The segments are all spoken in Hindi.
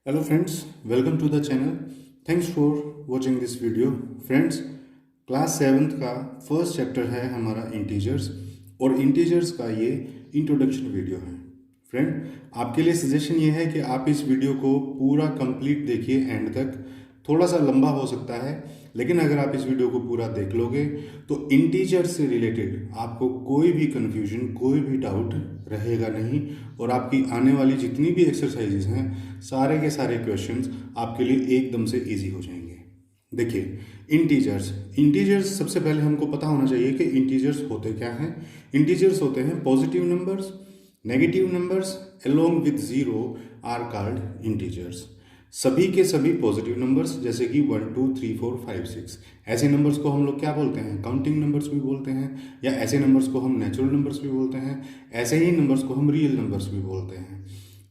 Hello friends, welcome to the channel. Thanks for watching this video. Friends, class 7th का फर्स्ट चैप्टर है हमारा इंटीजर्स और इंटीजर्स का ये इंट्रोडक्शन वीडियो है। फ्रेंड, आपके लिए सजेशन ये है कि आप इस वीडियो को पूरा कंप्लीट देखिए एंड तक। थोड़ा सा लंबा हो सकता है, लेकिन अगर आप इस वीडियो को पूरा देख लोगे तो इंटीजर से रिलेटेड आपको कोई भी कंफ्यूजन, कोई भी डाउट रहेगा नहीं और आपकी आने वाली जितनी भी एक्सरसाइजेज हैं, सारे के सारे क्वेश्चंस आपके लिए एकदम से इजी हो जाएंगे। देखिए, इंटीजर्स सबसे पहले हमको पता होना चाहिए कि इंटीजर्स होते क्या हैं। इंटीजर्स होते हैं positive numbers, negative numbers along with zero are called integers. सभी के सभी पॉजिटिव नंबर्स जैसे कि 1 2 3 4 5 6, ऐसे नंबर्स को हम लोग क्या बोलते हैं? काउंटिंग नंबर्स भी बोलते हैं, या ऐसे नंबर्स को हम नेचुरल नंबर्स भी बोलते हैं, ऐसे ही नंबर्स को हम रियल नंबर्स भी बोलते हैं।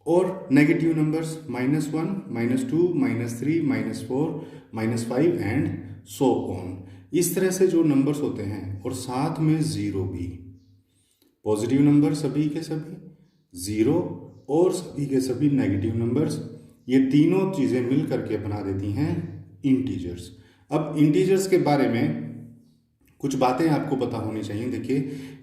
और negative numbers -1, -2, -3, -4, -5 and so on. इस तरह से जो नंबर्स होते हैं और साथ में ज़ीरो भी। पॉजिटिव नंबर सभी के सभी, ज़ीरो और सभी के सभी नेगेटिव नंबर्स, ये तीनों चीज़ें मिल करके बना देती हैं इंटीजर्स। अब इंटीजर्स के बारे में कुछ बातें आपको पता होनी चाहिए। देखिए,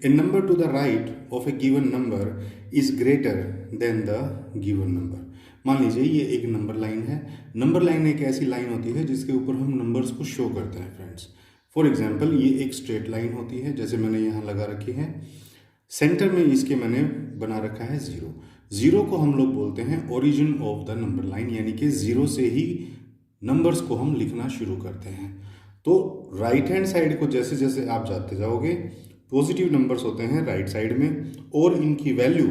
a number to the right of a given number is greater than the given number. मान लीजिए ये एक नंबर लाइन है। नंबर लाइन एक ऐसी लाइन होती है जिसके ऊपर हम नंबर्स को शो करते हैं फ्रेंड्स। फॉर एग्जाम्पल, ये एक स्ट्रेट लाइन होती है जैसे मैंने यहाँ लगा रखी है। सेंटर में इसके मैंने बना रखा है ज़ीरो। ज़ीरो को हम लोग बोलते हैं origin of the number line, यानी कि ज़ीरो से ही नंबर्स को हम लिखना शुरू करते हैं। तो राइट हैंड साइड को जैसे जैसे आप जाते जाओगे, पॉजिटिव नंबर्स होते हैं राइट साइड में और इनकी वैल्यू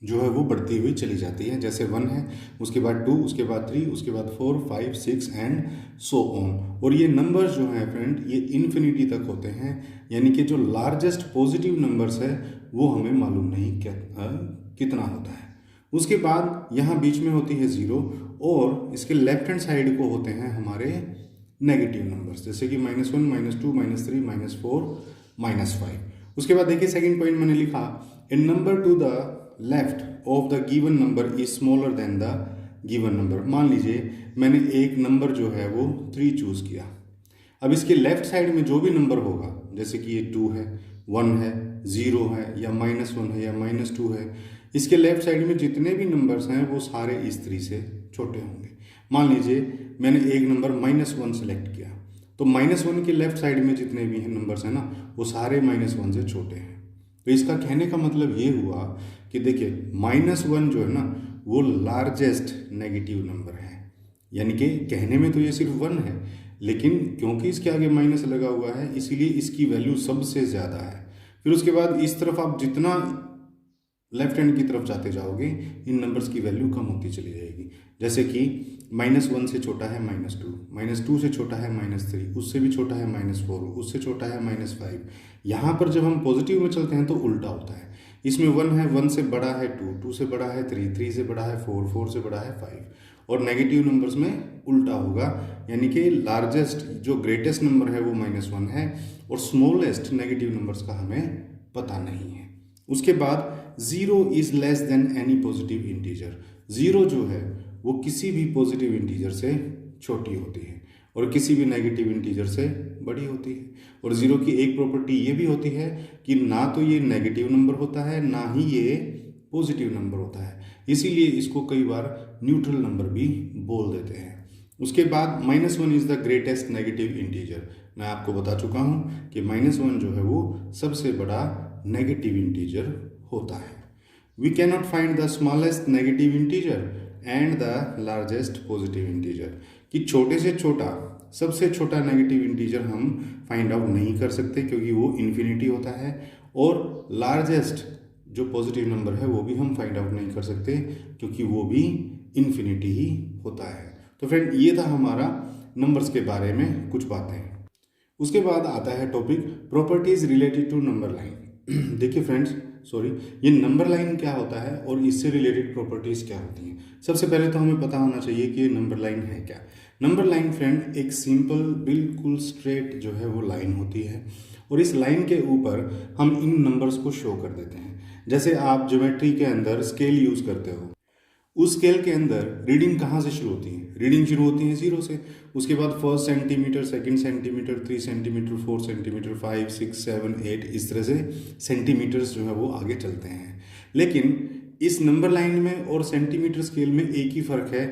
जो है वो बढ़ती हुई चली जाती है। जैसे 1 है, उसके बाद 2, उसके बाद 3, उसके बाद 4, 5, 6 एंड सो ऑन। और ये नंबर्स जो हैं फ्रेंड, ये इन्फिनिटी तक होते हैं, यानी कि जो लार्जेस्ट पॉजिटिव नंबर्स है वो हमें मालूम नहीं कितना होता है। उसके बाद यहाँ बीच में होती है ज़ीरो और इसके लेफ्ट हैंड साइड को होते हैं हमारे नेगेटिव नंबर्स, जैसे कि -1, -2, -3, -4, -5। उसके बाद देखिए, सेकंड पॉइंट मैंने लिखा, a number to the left of the given number is smaller than the given number. मान लीजिए मैंने एक नंबर जो है वो 3 चूज किया। अब इसके लेफ्ट साइड में जो भी नंबर होगा, जैसे कि ये 2 है, 1 है, 0 है, या -1 है, या -2 है, इसके लेफ्ट साइड में जितने भी नंबर्स हैं वो सारे इस 3 से छोटे होंगे। मान लीजिए मैंने एक नंबर -1 सेलेक्ट किया, तो -1 के लेफ्ट साइड में जितने भी नंबर्स हैं ना, वो सारे -1 से छोटे हैं। तो इसका कहने का मतलब ये हुआ कि देखिए, -1 जो है ना वो लार्जेस्ट नेगेटिव नंबर है। यानी कि कहने में तो ये सिर्फ 1 है, लेकिन क्योंकि इसके आगे माइनस लगा हुआ है इसीलिए इसकी वैल्यू सबसे ज़्यादा है। फिर उसके बाद इस तरफ आप जितना लेफ्ट हैंड की तरफ जाते जाओगे, इन नंबर्स की वैल्यू कम होती चली जाएगी। जैसे कि -1 से छोटा है -2, -2 से छोटा है -3, उससे भी छोटा है -4, उससे छोटा है -5। यहाँ पर जब हम पॉजिटिव में चलते हैं तो उल्टा होता है। इसमें 1 है, 1 से बड़ा है 2, 2 से बड़ा है 3, 3 से बड़ा है 4, 4 से बड़ा है 5। और नेगेटिव नंबर्स में उल्टा होगा, यानी कि लार्जेस्ट जो ग्रेटेस्ट नंबर है वो -1 है और स्मॉलेस्ट नेगेटिव नंबर्स का हमें पता नहीं है। उसके बाद zero is less than any positive integer. Zero जो है वो किसी भी पॉजिटिव इंटीजर से छोटी होती है और किसी भी नेगेटिव इंटीजर से बड़ी होती है। और ज़ीरो की एक प्रॉपर्टी ये भी होती है कि ना तो ये नेगेटिव नंबर होता है, ना ही ये पॉजिटिव नंबर होता है, इसीलिए इसको कई बार न्यूट्रल नंबर भी बोल देते हैं। उसके बाद -1 is the greatest negative integer. मैं आपको बता चुका हूँ कि -1 जो है वो सबसे बड़ा नेगेटिव इंटीजर होता है। We can not find the smallest negative integer and the largest positive integer, कि छोटे से छोटा सबसे छोटा नेगेटिव इंटीजर हम फाइंड आउट नहीं कर सकते क्योंकि वो इन्फिनिटी होता है, और लार्जेस्ट जो पॉजिटिव नंबर है वो भी हम फाइंड आउट नहीं कर सकते क्योंकि वो भी इन्फिनिटी ही होता है। तो फ्रेंड, ये था हमारा नंबर्स के बारे में कुछ बातें। उसके बाद आता है topic properties related to number line. देखिए फ्रेंड्स, ये नंबर लाइन क्या होता है और इससे रिलेटेड प्रॉपर्टीज क्या होती हैं। सबसे पहले तो हमें पता होना चाहिए कि ये नंबर लाइन है क्या। नंबर लाइन फ्रेंड एक सिंपल, बिल्कुल स्ट्रेट जो है वो लाइन होती है और इस लाइन के ऊपर हम इन नंबर्स को शो कर देते हैं। जैसे आप ज्योमेट्री के अंदर स्केल यूज़ करते हो उस स्केल के अंदर रीडिंग कहाँ से शुरू होती है? रीडिंग शुरू होती है 0 से, उसके बाद first centimetre, second centimetre, 3 centimetre, 4 centimetre, 5, 6, 7, 8, इस तरह से सेंटीमीटर्स जो है वो आगे चलते हैं। लेकिन इस नंबर लाइन में और सेंटीमीटर स्केल में एक ही फ़र्क है,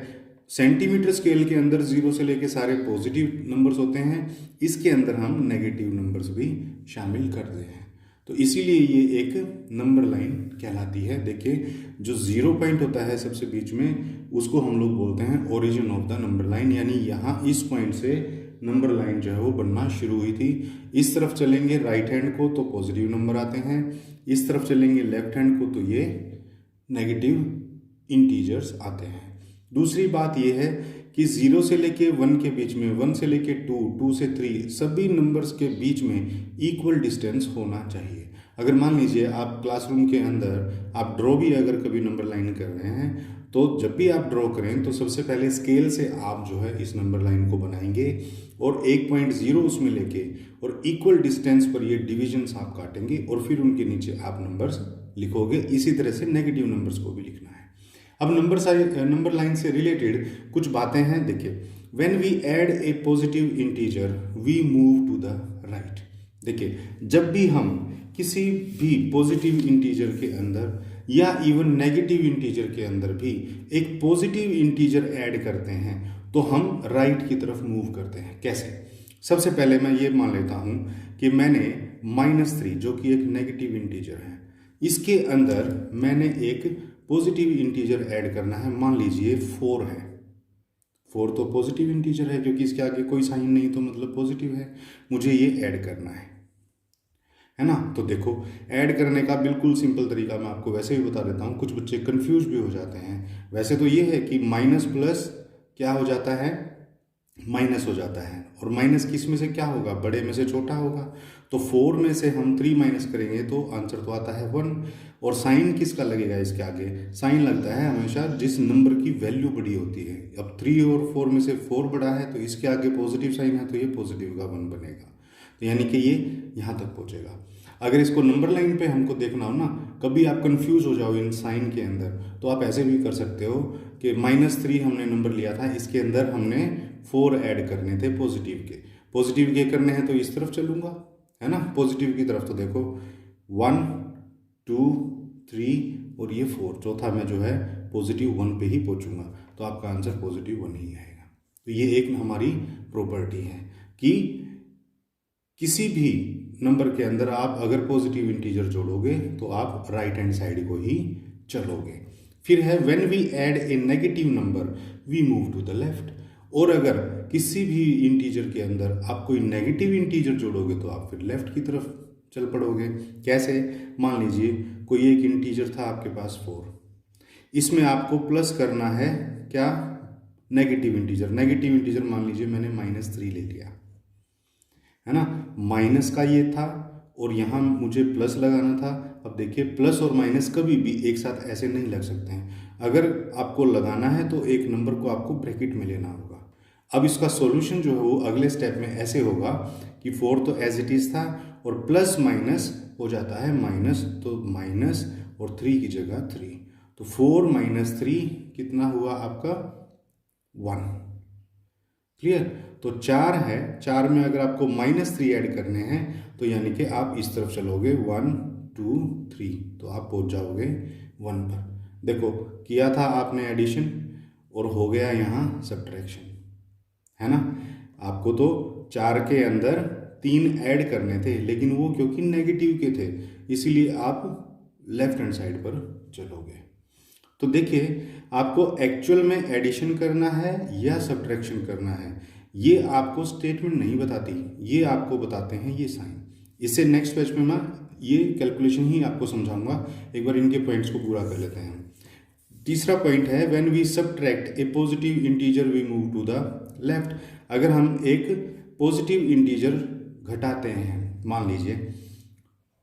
सेंटीमीटर स्केल के अंदर 0 से लेके सारे पॉजिटिव नंबर्स होते हैं, इसके अंदर हम नेगेटिव नंबर्स भी शामिल करते हैं। तो इसीलिए ये एक नंबर लाइन कहलाती है। देखिए, जो 0 पॉइंट होता है सबसे बीच में, उसको हम लोग बोलते हैं origin of the number line, यानी यहाँ इस पॉइंट से नंबर लाइन जो है वो बनना शुरू हुई थी। इस तरफ चलेंगे राइट हैंड को तो पॉजिटिव नंबर आते हैं, इस तरफ चलेंगे लेफ्ट हैंड को तो ये नेगेटिव इंटीजर्स आते हैं। दूसरी बात यह है कि 0 से लेके 1 के बीच में, 1 से लेके 2, 2 से 3, सभी नंबर्स के बीच में इक्वल डिस्टेंस होना चाहिए। अगर मान लीजिए आप क्लासरूम के अंदर आप ड्रॉ भी अगर कभी नंबर लाइन कर रहे हैं, तो जब भी आप ड्रॉ करें तो सबसे पहले स्केल से आप जो है इस नंबर लाइन को बनाएंगे और 1.0 उसमें लेके और इक्वल डिस्टेंस पर ये डिविजन्स आप काटेंगे और फिर उनके नीचे आप नंबर्स लिखोगे। इसी तरह से नेगेटिव नंबर्स को भी लिखना है। अब नंबर लाइन से रिलेटेड कुछ बातें हैं। देखिए, when we add a positive integer we move to the right. देखिए, जब भी हम किसी भी पॉजिटिव इंटीजर के अंदर या इवन नेगेटिव इंटीजर के अंदर भी एक पॉजिटिव इंटीजर ऐड करते हैं तो हम राइट की तरफ मूव करते हैं। कैसे? सबसे पहले मैं ये मान लेता हूँ कि मैंने -3 जो कि एक नेगेटिव इंटीजर है, इसके अंदर मैंने एक पॉजिटिव इंटीजर ऐड करना है। मान लीजिए 4 है, 4 तो पॉजिटिव इंटीजर है क्योंकि इसके आगे कोई साइन नहीं तो मतलब पॉजिटिव है, मुझे ये ऐड करना है ना। तो देखो, ऐड करने का बिल्कुल सिंपल तरीका मैं आपको वैसे ही बता देता हूँ, कुछ बच्चे कंफ्यूज भी हो जाते हैं। वैसे तो ये है कि माइनस प्लस क्या हो जाता है, माइनस हो जाता है, और माइनस किस में से क्या होगा, बड़े में से छोटा होगा। तो 4 में से हम 3 माइनस करेंगे तो आंसर तो आता है 1। और साइन किसका लगेगा इसके आगे? साइन लगता है हमेशा जिस नंबर की वैल्यू बड़ी होती है। अब 3 और 4 में से 4 बड़ा है तो इसके आगे पॉजिटिव साइन है तो ये पॉजिटिव का 1 बनेगा, तो यानी कि ये यहाँ तक पहुँचेगा। अगर इसको नंबर लाइन पे हमको देखना हो ना, कभी आप कंफ्यूज हो जाओ इन साइन के अंदर, तो आप ऐसे भी कर सकते हो कि -3 हमने नंबर लिया था, इसके अंदर हमने 4 ऐड करने थे पॉजिटिव के। पॉजिटिव के करने हैं तो इस तरफ चलूँगा, है ना, पॉजिटिव की तरफ। तो देखो 1, 2, 3 और ये 4, चौथा में जो है पॉजिटिव 1 पे ही पहुँचूंगा, तो आपका आंसर पॉजिटिव 1 ही आएगा। तो ये एक हमारी प्रॉपर्टी है कि किसी भी नंबर के अंदर आप अगर पॉजिटिव इंटीजर जोड़ोगे तो आप राइट हैंड साइड को ही चलोगे। फिर है when we add a negative number we move to the left. और अगर किसी भी इंटीजर के अंदर आप कोई नेगेटिव इंटीजर जोड़ोगे तो आप फिर लेफ्ट की तरफ चल पड़ोगे। कैसे? मान लीजिए कोई एक इंटीजर था आपके पास 4, इसमें आपको प्लस करना है क्या? Negative integer. नेगेटिव इंटीजर मान लीजिए मैंने -3 ले लिया, है ना, माइनस का ये था और यहाँ मुझे प्लस लगाना था। अब देखिए, प्लस और माइनस कभी भी एक साथ ऐसे नहीं लग सकते हैं। अगर आपको लगाना है तो एक नंबर को आपको ब्रैकेट में लेना होगा। अब इसका सॉल्यूशन जो है वो अगले स्टेप में ऐसे होगा कि 4 तो एज इट इज़ था और प्लस माइनस हो जाता है माइनस, तो माइनस और 3 की जगह 3, तो 4 - 3 कितना हुआ आपका? 1। क्लियर? तो 4 है, 4 में अगर आपको -3 ऐड करने हैं तो यानी कि आप इस तरफ चलोगे 1, 2, 3, तो आप पहुंच जाओगे 1 पर। देखो, किया था आपने एडिशन और हो गया यहाँ सब्ट्रैक्शन, है ना। आपको तो 4 के अंदर 3 ऐड करने थे, लेकिन वो क्योंकि नेगेटिव के थे इसीलिए आप लेफ्ट हैंड साइड पर चलोगे। तो देखिए, आपको एक्चुअल में एडिशन करना है या सब्ट्रैक्शन करना है, ये आपको स्टेटमेंट नहीं बताती, ये आपको बताते हैं ये साइन। इससे नेक्स्ट पेज में मैं ये कैलकुलेशन ही आपको समझाऊंगा। एक बार इनके पॉइंट्स को पूरा कर लेते हैं। तीसरा पॉइंट है when we subtract a positive integer we move to the left. अगर हम एक पॉजिटिव इंटीजर घटाते हैं, मान लीजिए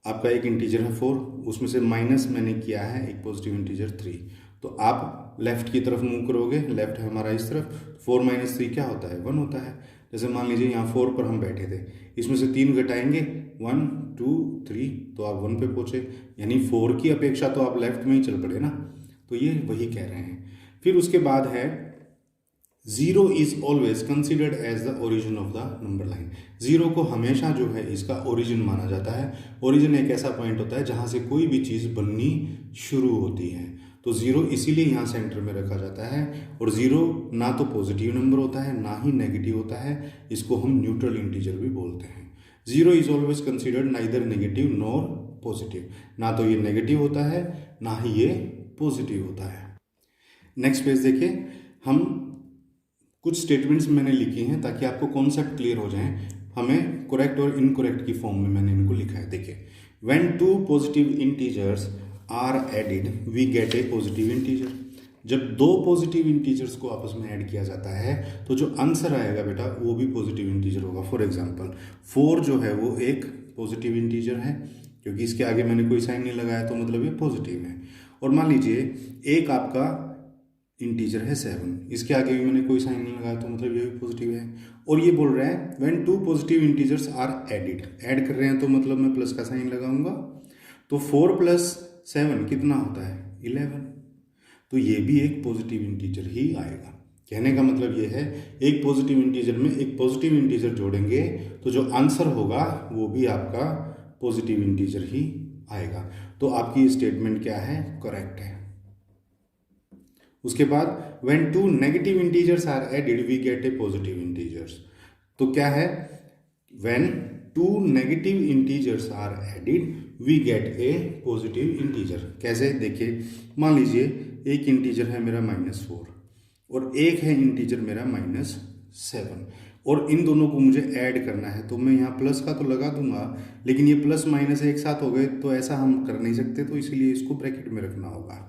आपका एक इंटीजर है 4, उसमें से माइनस मैंने किया है एक पॉजिटिव इंटीजर 3, तो आप लेफ्ट की तरफ मूव करोगे। लेफ्ट है हमारा इस तरफ, 4 - 3 क्या होता है? 1 होता है। जैसे मान लीजिए यहाँ 4 पर हम बैठे थे, इसमें से 3 घटाएंगे 1, 2, 3, तो आप 1 पे पहुँचे, यानी 4 की अपेक्षा तो आप लेफ्ट में ही चल पड़े ना। तो ये वही कह रहे हैं फिर उसके बाद है 0 is always considered as the origin of the number line. 0 को हमेशा जो है इसका ओरिजिन माना जाता है। ओरिजिन एक ऐसा पॉइंट होता है जहाँ से कोई भी चीज़ बननी शुरू होती है, तो 0 इसीलिए यहाँ सेंटर में रखा जाता है। और 0 ना तो पॉजिटिव नंबर होता है ना ही नेगेटिव होता है, इसको हम न्यूट्रल इंटीजर भी बोलते हैं। 0 is always considered neither negative nor positive, ना तो ये नेगेटिव होता है ना ही ये पॉजिटिव होता है। नेक्स्ट पेज देखिए, हम कुछ स्टेटमेंट्स मैंने लिखी हैं ताकि आपको कॉन्सेप्ट क्लियर हो जाए। हमें करेक्ट और इनकरेक्ट की फॉर्म में मैंने इनको लिखा है। देखिए, when 2 positive integers are added we get a positive integer. जब 2 पॉजिटिव इंटीजर्स को आपस में ऐड किया जाता है तो जो आंसर आएगा बेटा वो भी पॉजिटिव इंटीजर होगा। फॉर एग्जांपल 4 जो है वो एक पॉजिटिव इंटीजर है, क्योंकि इसके आगे मैंने कोई साइन नहीं लगाया तो मतलब ये पॉजिटिव है। और मान लीजिए एक आपका इंटीजर है 7, इसके आगे भी मैंने कोई साइन नहीं लगाया तो मतलब ये भी पॉजिटिव है। और ये बोल रहा है when 2 positive integers are added, add कर रहे हैं तो मतलब मैं प्लस का साइन लगाऊंगा, तो 4 + 7 कितना होता है 11, तो ये भी एक पॉजिटिव इंटीजर ही आएगा। कहने का मतलब ये है एक पॉजिटिव इंटीजर में एक पॉजिटिव इंटीजर जोड़ेंगे तो जो आंसर होगा वो भी आपका पॉजिटिव इंटीजर ही आएगा। तो आपकी स्टेटमेंट क्या है, करेक्ट है। उसके बाद when 2 negative integers are added we get a positive integers. तो क्या है, when 2 negative integers are added we get a positive integer. कैसे, देखिए मान लीजिए एक इंटीजर है मेरा -4 और एक है इंटीजर मेरा -7, और इन दोनों को मुझे ऐड करना है। तो मैं यहाँ प्लस का तो लगा दूंगा, लेकिन ये प्लस माइनस एक साथ हो गए तो ऐसा हम कर नहीं सकते, तो इसलिए इसको ब्रैकेट में रखना होगा,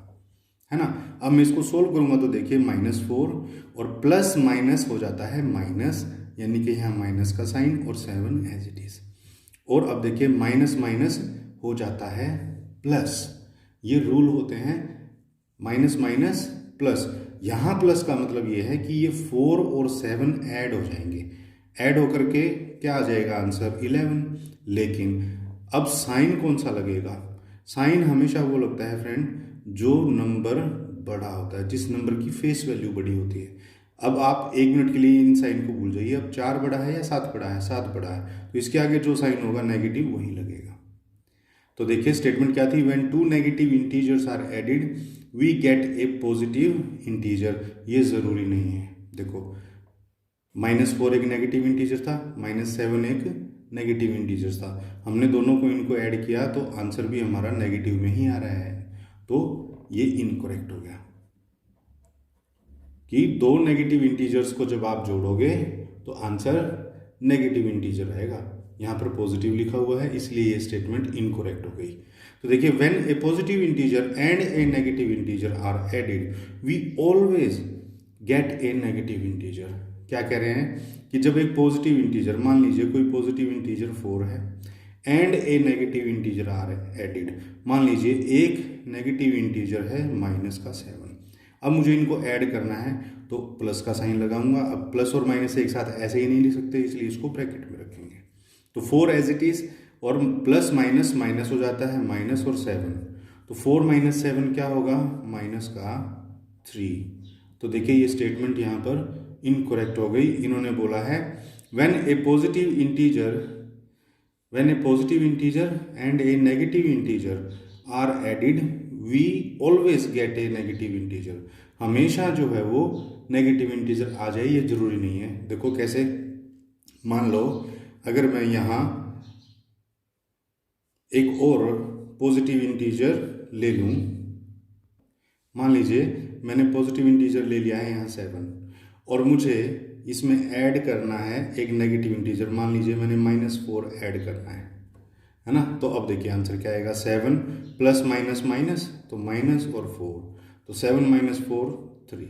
है ना। अब मैं इसको सोल्व करूंगा तो देखिए -4 और प्लस माइनस हो जाता है माइनस, यानी कि यहाँ माइनस का साइन और 7 एज इट इज। और अब देखिए माइनस माइनस हो जाता है प्लस। ये रूल होते हैं माइनस माइनस प्लस। यहाँ प्लस का मतलब ये है कि ये 4 और 7 ऐड हो जाएंगे, ऐड होकर के क्या आ जाएगा आंसर 11। लेकिन अब साइन कौन सा लगेगा, साइन हमेशा वो लगता है फ्रेंड जो नंबर बड़ा होता है, जिस नंबर की फेस वैल्यू बड़ी होती है। अब आप 1 मिनट के लिए इन साइन को भूल जाइए। अब 4 बड़ा है या 7 बड़ा है, 7 बड़ा है, तो इसके आगे जो साइन होगा नेगेटिव वही लगेगा। तो देखिए स्टेटमेंट क्या थी, when 2 negative integers are added we get a positive integer. ये जरूरी नहीं है, देखो -4 एक नेगेटिव इंटीजर था, -7 एक नेगेटिव इंटीजर था, हमने दोनों को इनको ऐड किया तो आंसर भी हमारा नेगेटिव में ही आ रहा है, तो ये इनकरेक्ट हो गया कि 2 नेगेटिव इंटीजर्स को जब आप जोड़ोगे तो आंसर नेगेटिव इंटीजर आएगा। यहाँ पर पॉजिटिव लिखा हुआ है इसलिए ये स्टेटमेंट इनकरेक्ट हो गई। तो देखिए when a positive integer and a negative integer are added we always get a negative integer. क्या कह रहे हैं कि जब एक पॉजिटिव इंटीजर, मान लीजिए कोई पॉजिटिव इंटीजर 4 है and a negative integer are added, मान लीजिए एक नेगेटिव इंटीजर है -7। अब मुझे इनको ऐड करना है तो प्लस का साइन लगाऊंगा। अब प्लस और माइनस एक साथ ऐसे ही नहीं लिख सकते, इसलिए इसको ब्रैकेट में रखेंगे। तो 4 एज इट इज और प्लस माइनस माइनस हो जाता है माइनस और 7, तो 4 - 7 क्या होगा -3। तो देखिए ये स्टेटमेंट यहाँ पर इनकरेक्ट हो गई। इन्होंने बोला है when a positive integer and a negative integer are added we always get a negative integer. हमेशा जो है वो नेगेटिव इंटीजर आ जाए, ये जरूरी नहीं है। देखो कैसे, मान लो अगर मैं यहाँ एक और पॉजिटिव इंटीजर ले लूँ, मान लीजिए मैंने पॉजिटिव इंटीजर ले लिया है यहाँ 7 और मुझे इसमें ऐड करना है एक नेगेटिव इंटीजर, मान लीजिए मैंने -4 ऐड करना है ना। तो अब देखिए आंसर क्या आएगा, 7 प्लस माइनस माइनस तो माइनस और 4, तो 7 - 4 3।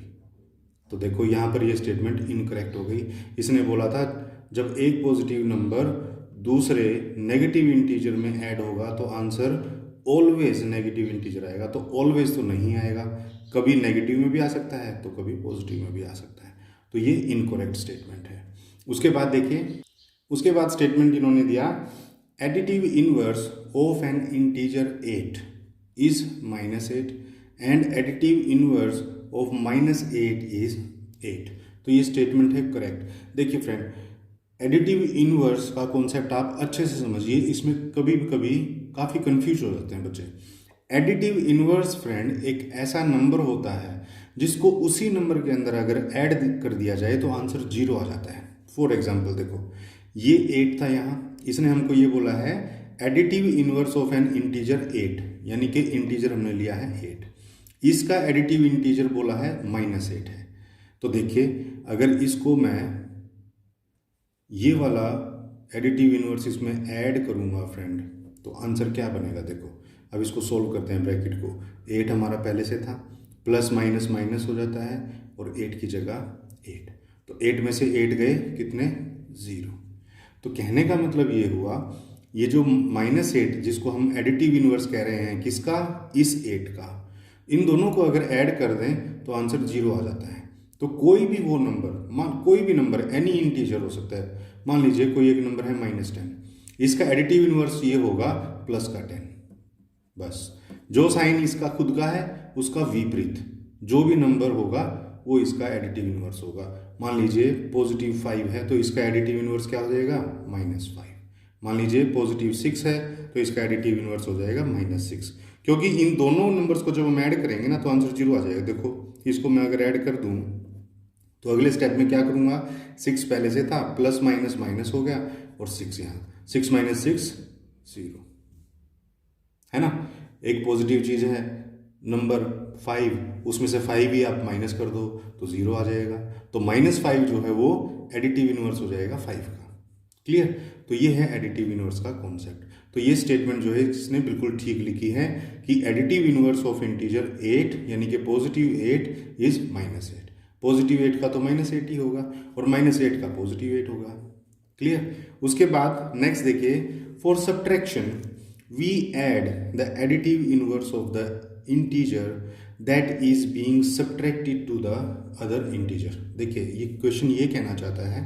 तो देखो यहाँ पर ये स्टेटमेंट इनकरेक्ट हो गई। इसने बोला था जब एक पॉजिटिव नंबर दूसरे नेगेटिव इंटीजर में ऐड होगा तो आंसर ऑलवेज नेगेटिव इंटीजर आएगा। तो ऑलवेज तो नहीं आएगा, कभी नेगेटिव में भी आ सकता है तो कभी पॉजिटिव में भी आ सकता है। तो ये इनकरेक्ट स्टेटमेंट है। उसके बाद देखिए, उसके बाद स्टेटमेंट इन्होंने दिया additive inverse of N integer 8 is -8 and additive inverse of -8 is 8। तो ये स्टेटमेंट है करेक्ट। देखिए फ्रेंड, एडिटिव इनवर्स का कॉन्सेप्ट आप अच्छे से समझिए, इसमें कभी कभी काफ़ी कंफ्यूज हो जाते हैं बच्चे। एडिटिव इनवर्स फ्रेंड एक ऐसा नंबर होता है जिसको उसी नंबर के अंदर अगर ऐड कर दिया जाए तो आंसर 0 आ जाता है। फॉर एग्जाम्पल देखो, ये 8 था यहाँ, इसने हमको ये बोला है additive inverse of N integer 8, यानी कि इंटीजर हमने लिया है 8, इसका एडिटिव इंटीजर बोला है -8 है। तो देखिए अगर इसको मैं ये वाला एडिटिव इनवर्स इसमें ऐड करूंगा फ्रेंड तो आंसर क्या बनेगा। देखो अब इसको सोल्व करते हैं, ब्रैकेट को 8 हमारा पहले से था, प्लस माइनस माइनस हो जाता है और 8 की जगह 8, तो 8 में से 8 गए कितने 0। तो कहने का मतलब ये हुआ ये जो -8 जिसको हम एडिटिव इनवर्स कह रहे हैं किसका, इस 8 का, इन दोनों को अगर ऐड कर दें तो आंसर 0 आ जाता है। तो कोई भी वो नंबर, कोई भी नंबर एनी इंटीजर हो सकता है, मान लीजिए कोई एक नंबर है -10, इसका एडिटिव इनवर्स ये होगा प्लस का 10। बस जो साइन इसका खुद का है उसका विपरीत जो भी नंबर होगा वो इसका एडिटिव इनवर्स होगा। मान लीजिए +5 है तो इसका एडिटिव इनवर्स क्या हो जाएगा -5। मान लीजिए +6 है तो इसका एडिटिव इनवर्स हो जाएगा -6, क्योंकि इन दोनों नंबर्स को जब हम ऐड करेंगे ना तो आंसर 0 आ जाएगा। देखो इसको मैं अगर ऐड कर दूं तो अगले स्टेप में क्या करूंगा, 6 पहले से था, प्लस माइनस माइनस हो गया और 6 यहाँ, 6 - 6 0 है ना। एक पॉजिटिव चीज़ है नंबर 5, उसमें से 5 ही आप माइनस कर दो तो 0 आ जाएगा। तो -5 जो है वो एडिटिव इनवर्स हो जाएगा 5 का। क्लियर। तो ये है एडिटिव इनवर्स का कॉन्सेप्ट। तो ये स्टेटमेंट जो है इसने बिल्कुल ठीक लिखी है कि एडिटिव इनवर्स ऑफ इंटीजर 8 यानी कि +8 इज -8। +8 का तो -8 ही होगा और -8 का +8 होगा। क्लियर। उसके बाद नेक्स्ट देखिए, for subtraction we add the additive inverse of the integer that is being subtracted to the other integer. देखिए ये क्वेश्चन ये कहना चाहता है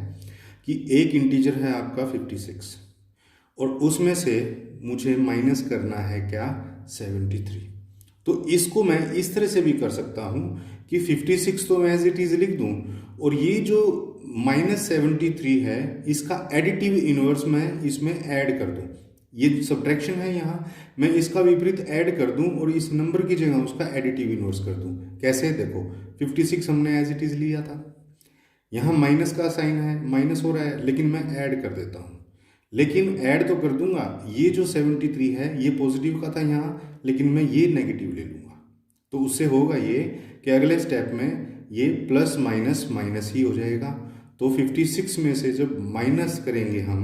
कि एक इंटीजर है आपका 56 और उसमें से मुझे माइनस करना है क्या 73। तो इसको मैं इस तरह से भी कर सकता हूं कि 56 तो मैं एज इट इज लिख दूं और ये जो -73 है इसका एडिटिव इनवर्स मैं इसमें ऐड कर दूं। ये सब्ट्रैक्शन है, यहाँ मैं इसका विपरीत ऐड कर दूं और इस नंबर की जगह उसका एडिटिव इनवर्स कर दूं। कैसे, देखो 56 हमने एज इट इज लिया था, यहाँ माइनस का साइन है, माइनस हो रहा है, लेकिन मैं ऐड कर देता हूँ। लेकिन ऐड तो कर दूंगा, ये जो 73 है ये पॉजिटिव का था यहाँ, लेकिन मैं ये नेगेटिव ले लूँगा। तो उससे होगा ये कि अगले स्टेप में ये प्लस माइनस माइनस ही हो जाएगा। तो 56 में से जब माइनस करेंगे हम,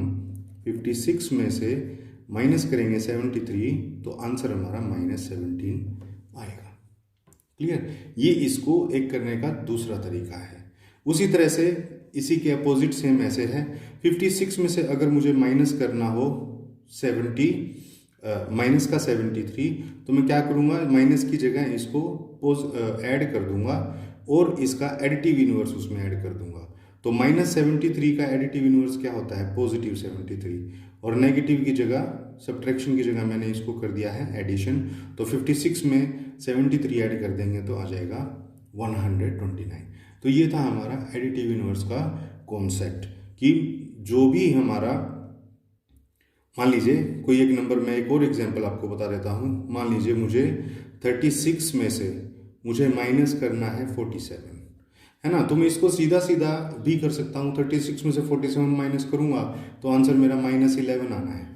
56 में से माइनस करेंगे 73 तो आंसर हमारा -17 आएगा। क्लियर। ये इसको एक करने का दूसरा तरीका है। उसी तरह से इसी के अपोजिट सेम ऐसे है, 56 में से अगर मुझे माइनस करना हो 73 तो मैं क्या करूँगा, माइनस की जगह इसको ऐड कर दूंगा और इसका एडिटिव इनवर्स उसमें ऐड कर दूंगा। तो -73 का एडिटिव इनवर्स क्या होता है, +73, और नेगेटिव की जगह, सब्ट्रैक्शन की जगह मैंने इसको कर दिया है एडिशन। तो 56 में 73 ऐड कर देंगे तो आ जाएगा 129। तो ये था हमारा एडिटिव इनवर्स का कॉन्सेप्ट कि जो भी हमारा, मान लीजिए कोई एक नंबर, मैं एक और एग्जांपल आपको बता देता हूँ। मान लीजिए मुझे 36 में से मुझे माइनस करना है 47, है ना। तो मैं इसको सीधा सीधा भी कर सकता हूँ, 36 में से 47 माइनस करूँगा तो आंसर मेरा -11 आना है,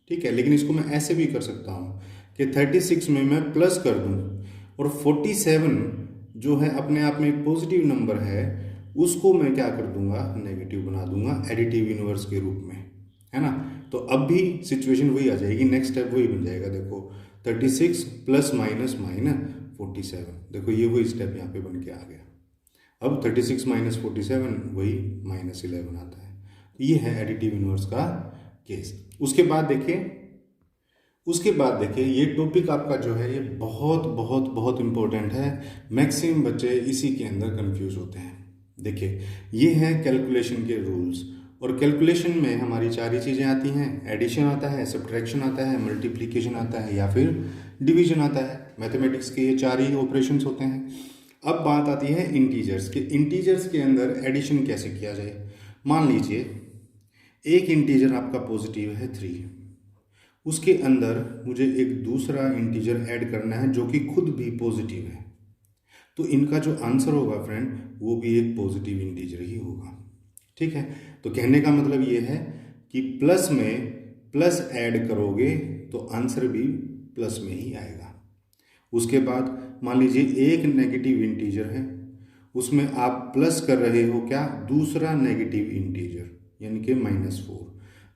ठीक है। लेकिन इसको मैं ऐसे भी कर सकता हूँ कि 36 में मैं प्लस कर दूँ और 47 जो है अपने आप में एक पॉजिटिव नंबर है उसको मैं क्या कर दूंगा, नेगेटिव बना दूंगा एडिटिव इनवर्स के रूप में, है ना। तो अब भी सिचुएशन वही आ जाएगी, नेक्स्ट स्टेप वही बन जाएगा। देखो 36 प्लस माइनस माइनस 47, देखो ये वही स्टेप यहाँ पे बन के आ गया। अब 36 - 47 वही -11 आता है। ये है एडिटिव इनवर्स का केस। उसके बाद देखिए ये टॉपिक आपका जो है ये बहुत बहुत बहुत इंपॉर्टेंट है। मैक्सिमम बच्चे इसी के अंदर कंफ्यूज होते हैं। देखिए ये है कैलकुलेशन के रूल्स, और कैलकुलेशन में हमारी 4 ही चीज़ें आती हैं, एडिशन आता है, सब्ट्रैक्शन आता है, मल्टीप्लिकेशन आता है या फिर डिवीजन आता है। मैथमेटिक्स के ये 4 ही ऑपरेशंस होते हैं। अब बात आती है इंटीजर्स के। इंटीजर्स के अंदर एडिशन कैसे किया जाए। मान लीजिए एक इंटीजर आपका पॉजिटिव है 3, उसके अंदर मुझे एक दूसरा इंटीजर ऐड करना है जो कि खुद भी पॉजिटिव है, तो इनका जो आंसर होगा फ्रेंड वो भी एक पॉजिटिव इंटीजर ही होगा। ठीक है, तो कहने का मतलब ये है कि प्लस में प्लस ऐड करोगे तो आंसर भी प्लस में ही आएगा। उसके बाद मान लीजिए एक नेगेटिव इंटीजर है, उसमें आप प्लस कर रहे हो क्या, दूसरा नेगेटिव इंटीजर यानी कि -4,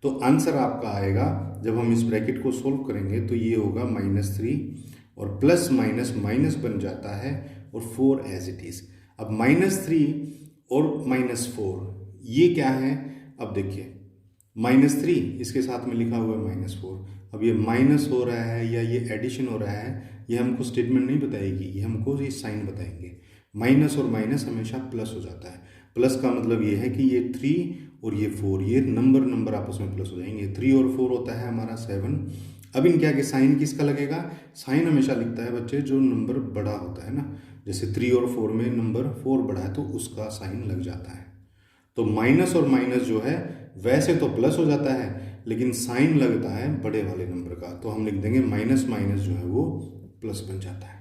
तो आंसर आपका आएगा जब हम इस ब्रैकेट को सोल्व करेंगे तो ये होगा -3 और प्लस माइनस माइनस बन जाता है और 4 एज इट इज। अब -3 और -4 ये क्या है, अब देखिए -3 इसके साथ में लिखा हुआ है -4, अब ये माइनस हो रहा है या ये एडिशन हो रहा है ये हमको स्टेटमेंट नहीं बताएगी, ये हमको ये साइन बताएंगे। माइनस और माइनस हमेशा प्लस हो जाता है। प्लस का मतलब ये है कि ये 3 और ये 4 ये नंबर आपस में प्लस हो जाएंगे। 3 और 4 होता है हमारा 7। अब इनके आगे साइन किसका लगेगा, साइन हमेशा लिखता है बच्चे जो नंबर बड़ा होता है ना, जैसे 3 और 4 में नंबर 4 बड़ा है तो उसका साइन लग जाता है। तो माइनस और माइनस जो है वैसे तो प्लस हो जाता है लेकिन साइन लगता है बड़े वाले नंबर का, तो हम लिख देंगे माइनस माइनस जो है वो प्लस बन जाता है।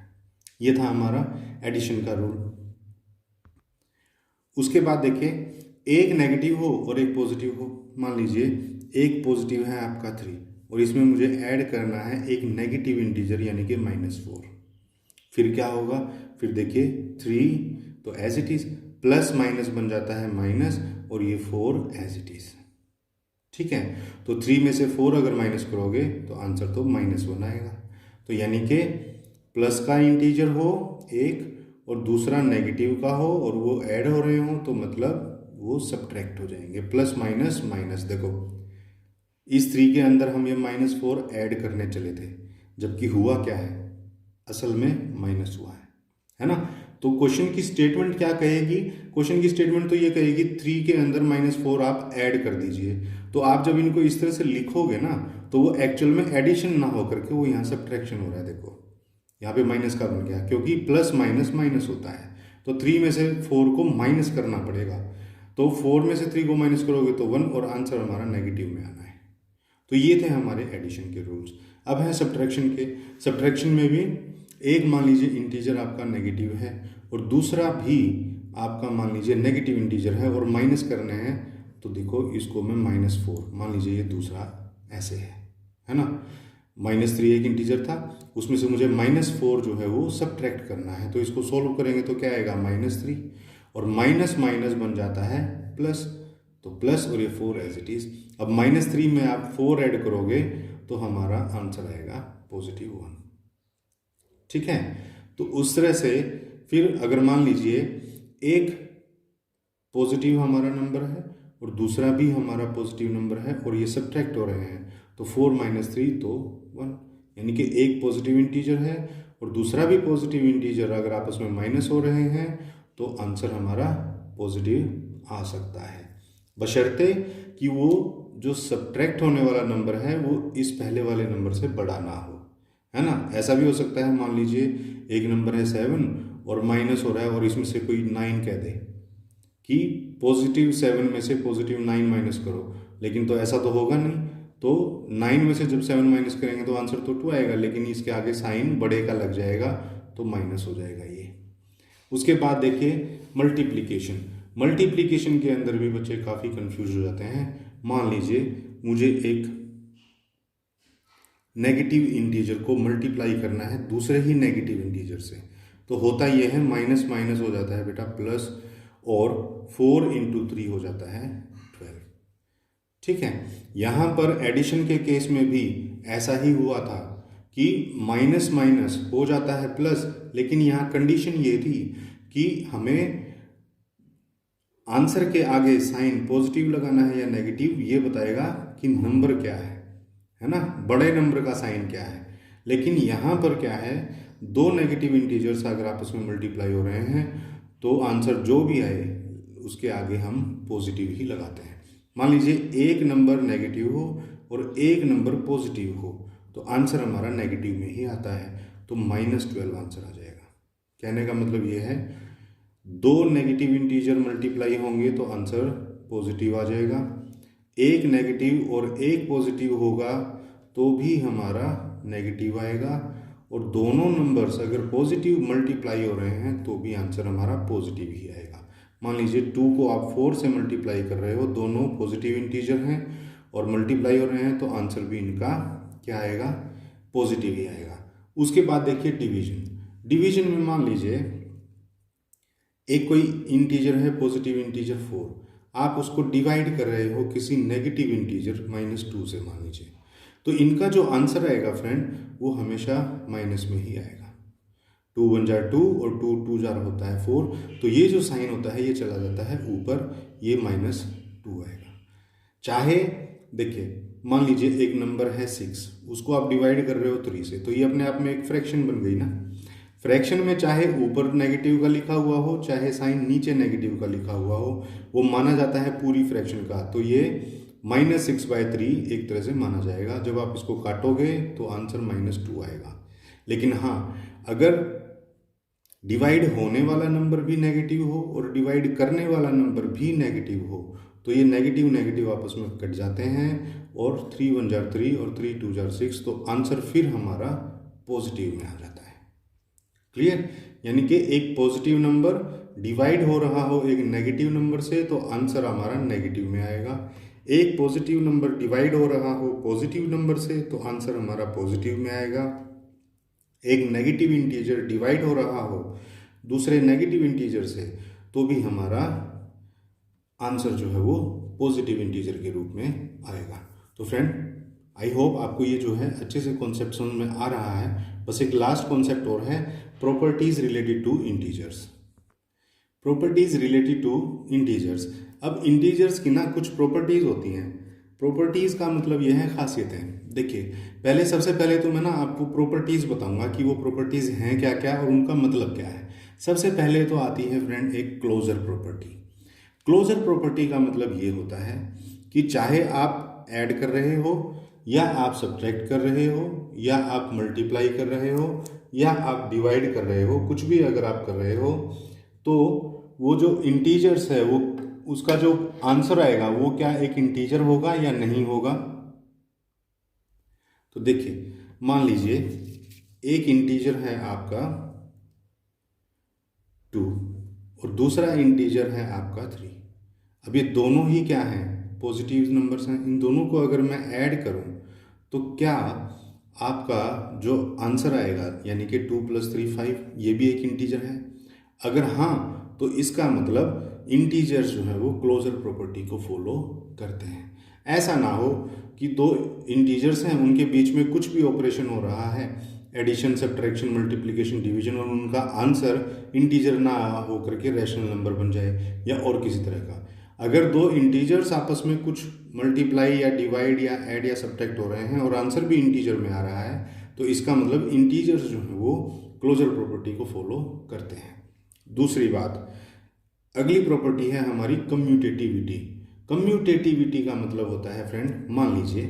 ये था हमारा एडिशन का रूल। उसके बाद देखिए एक नेगेटिव हो और एक पॉजिटिव हो। मान लीजिए एक पॉजिटिव है आपका 3 और इसमें मुझे ऐड करना है एक नेगेटिव इंटीजर यानी कि -4। फिर क्या होगा, फिर देखिए 3 तो as it is, plus minus बन जाता है माइनस और ये 4 एज इट इज। ठीक है, तो 3 में से 4 अगर माइनस करोगे तो आंसर तो -1 आएगा। तो यानी कि प्लस का इंटीजर हो एक और दूसरा नेगेटिव का हो और वो ऐड हो रहे हो तो मतलब वो सब्ट्रैक्ट हो जाएंगे। प्लस माइनस माइनस, देखो इस 3 के अंदर हम ये -4 ऐड करने चले थे जबकि हुआ क्या है, असल में माइनस हुआ है ना। तो क्वेश्चन की स्टेटमेंट क्या कहेगी, क्वेश्चन की स्टेटमेंट तो ये कहेगी 3 के अंदर -4 आप ऐड कर दीजिए। तो आप जब इनको इस तरह से लिखोगे ना तो वो एक्चुअल में एडिशन ना होकर के वो यहाँ सब्ट्रैक्शन हो रहा है। देखो यहाँ पे माइनस का बन गया क्योंकि प्लस माइनस माइनस होता है, तो 3 में से 4 को माइनस करना पड़ेगा, तो 4 में से 3 को माइनस करोगे तो 1 और आंसर हमारा नेगेटिव में आना है। तो ये थे हमारे एडिशन के रूल्स। अब है सब्ट्रैक्शन के। सब्ट्रैक्शन में भी एक मान लीजिए इंटीजर आपका नेगेटिव है और दूसरा भी आपका मान लीजिए नेगेटिव इंटीजर है और माइनस करने हैं, तो देखो इसको मैं -4 मान लीजिए, ये दूसरा ऐसे है ना। -3 एक इंटीजर था, उसमें से मुझे -4 जो है वो सब्ट्रैक्ट करना है, तो इसको सॉल्व करेंगे तो क्या आएगा -3 और माइनस माइनस बन जाता है प्लस, तो प्लस और ये 4 एज इट इज। अब -3 में आप 4 ऐड करोगे तो हमारा आंसर आएगा +1। ठीक है, तो उस तरह से फिर अगर मान लीजिए एक पॉजिटिव हमारा नंबर है और दूसरा भी हमारा पॉजिटिव नंबर है और ये सब्ट्रैक्ट हो रहे हैं, तो 4 - 3 तो 1, यानी कि एक पॉजिटिव इंटीजर है और दूसरा भी पॉजिटिव इंटीजर अगर आपस में माइनस हो रहे हैं तो आंसर हमारा पॉजिटिव आ सकता है, बशर्ते कि वो जो सब्ट्रैक्ट होने वाला नंबर है वो इस पहले वाले नंबर से बड़ा ना हो, है ना। ऐसा भी हो सकता है, मान लीजिए एक नंबर है 7 और माइनस हो रहा है और इसमें से कोई 9 कह दे कि +7 में से +9 माइनस करो, लेकिन तो ऐसा तो होगा नहीं, तो 9 में से जब 7 माइनस करेंगे तो आंसर तो 2 आएगा, लेकिन इसके आगे साइन बड़े का लग जाएगा तो माइनस हो जाएगा ये। उसके बाद देखिए मल्टीप्लिकेशन। मल्टीप्लिकेशन के अंदर भी बच्चे काफ़ी कंफ्यूज हो जाते हैं। मान लीजिए मुझे एक नेगेटिव इंटीजर को मल्टीप्लाई करना है दूसरे ही नेगेटिव इंटीजर से, तो होता यह है माइनस माइनस हो जाता है बेटा प्लस और 4 × 3 हो जाता है 12। ठीक है, यहाँ पर एडिशन के केस में भी ऐसा ही हुआ था कि माइनस माइनस हो जाता है प्लस, लेकिन यहाँ कंडीशन ये थी कि हमें आंसर के आगे साइन पॉजिटिव लगाना है या नेगेटिव, ये बताएगा कि नंबर क्या है ना, बड़े नंबर का साइन क्या है। लेकिन यहाँ पर क्या है, दो नेगेटिव इंटीजर्स अगर आपस में मल्टीप्लाई हो रहे हैं तो आंसर जो भी आए उसके आगे हम पॉजिटिव ही लगाते हैं। मान लीजिए एक नंबर नेगेटिव हो और एक नंबर पॉजिटिव हो तो आंसर हमारा नेगेटिव में ही आता है, तो -12 आंसर आ जाएगा। कहने का मतलब ये है, दो नेगेटिव इंटीजर मल्टीप्लाई होंगे तो आंसर पॉजिटिव आ जाएगा, एक नेगेटिव और एक पॉजिटिव होगा तो भी हमारा नेगेटिव आएगा, और दोनों नंबर्स अगर पॉजिटिव मल्टीप्लाई हो रहे हैं तो भी आंसर हमारा पॉजिटिव ही आएगा। मान लीजिए 2 को आप 4 से मल्टीप्लाई कर रहे हो, दोनों पॉजिटिव इंटीजर हैं और मल्टीप्लाई हो रहे हैं तो आंसर भी इनका क्या आएगा, पॉजिटिव ही आएगा। उसके बाद देखिए डिवीजन। डिवीजन में मान लीजिए एक कोई इंटीजर है पॉजिटिव इंटीजर 4, आप उसको डिवाइड कर रहे हो किसी नेगेटिव इंटीजर -2 से मान लीजिए, तो इनका जो आंसर आएगा फ्रेंड वो हमेशा माइनस में ही आएगा। 2 1 जार 2 और 2 2 जार होता है 4, तो ये जो साइन होता है ये चला जाता है ऊपर, ये -2 आएगा। चाहे देखिए मान लीजिए एक नंबर है 6, उसको आप डिवाइड कर रहे हो 3 से, तो ये अपने आप में एक फ्रैक्शन बन गई ना। फ्रैक्शन में चाहे ऊपर नेगेटिव का लिखा हुआ हो चाहे साइन नीचे नेगेटिव का लिखा हुआ हो, वो माना जाता है पूरी फ्रैक्शन का, तो ये -6/3 एक तरह से माना जाएगा। जब आप इसको काटोगे तो आंसर -2 आएगा। लेकिन हाँ, अगर डिवाइड होने वाला नंबर भी नेगेटिव हो और डिवाइड करने वाला नंबर भी नेगेटिव हो तो ये नेगेटिव नेगेटिव आपस में कट जाते हैं और 3 1 जार 3 और 3 2 जार 6, तो आंसर फिर हमारा पॉजिटिव में आ जाता है। क्लियर? यानी कि एक पॉजिटिव नंबर डिवाइड हो रहा हो एक नेगेटिव नंबर से तो आंसर हमारा नेगेटिव में आएगा, एक पॉजिटिव नंबर डिवाइड हो रहा हो पॉजिटिव नंबर से तो आंसर हमारा पॉजिटिव में आएगा, एक नेगेटिव इंटीजर डिवाइड हो रहा हो दूसरे नेगेटिव इंटीजर से तो भी हमारा आंसर जो है वो पॉजिटिव इंटीजर के रूप में आएगा। तो फ्रेंड, आई होप आपको ये जो है अच्छे से कॉन्सेप्ट समझ में आ रहा है। बस एक लास्ट कॉन्सेप्ट और है, properties related to integers. Properties related to integers. अब इंटीजर्स की ना कुछ प्रॉपर्टीज होती हैं। प्रॉपर्टीज का मतलब यह है खासियतें। देखिए सबसे पहले तो मैं ना आपको प्रॉपर्टीज बताऊंगा कि वो प्रॉपर्टीज हैं क्या क्या और उनका मतलब क्या है। सबसे पहले तो आती है फ्रेंड एक क्लोजर प्रॉपर्टी। क्लोजर प्रॉपर्टी का मतलब ये होता है कि चाहे आप ऐड कर रहे हो या आप सब्ट्रैक्ट कर रहे हो या आप मल्टीप्लाई कर रहे हो या आप डिवाइड कर रहे हो, कुछ भी अगर आप कर रहे हो तो वो जो इंटीजर्स है वो उसका जो आंसर आएगा वो क्या एक इंटीजर होगा या नहीं होगा। तो देखिए मान लीजिए एक इंटीजर है आपका 2 और दूसरा इंटीजर है आपका 3। अब ये दोनों ही क्या हैं, पॉजिटिव नंबर्स हैं। इन दोनों को अगर मैं ऐड करूं तो क्या आपका जो आंसर आएगा यानी कि 2 + 3 5, ये भी एक इंटीजर है। अगर हाँ तो इसका मतलब इंटीजर्स जो है वो क्लोजर प्रॉपर्टी को फॉलो करते हैं। ऐसा ना हो कि दो इंटीजर्स हैं उनके बीच में कुछ भी ऑपरेशन हो रहा है, एडिशन सब्ट्रैक्शन मल्टीप्लिकेशन डिवीजन, और उनका आंसर इंटीजर ना हो करके रैशनल नंबर बन जाए या और किसी तरह का। अगर दो इंटीजर्स आपस में कुछ मल्टीप्लाई या डिवाइड या ऐड या सब्ट्रैक्ट हो रहे हैं और आंसर भी इंटीजर में आ रहा है तो इसका मतलब इंटीजर्स जो है वो क्लोजर प्रॉपर्टी को फॉलो करते हैं। दूसरी बात, अगली प्रॉपर्टी है हमारी कम्यूटेटिविटी। कम्यूटेटिविटी का मतलब होता है फ्रेंड, मान लीजिए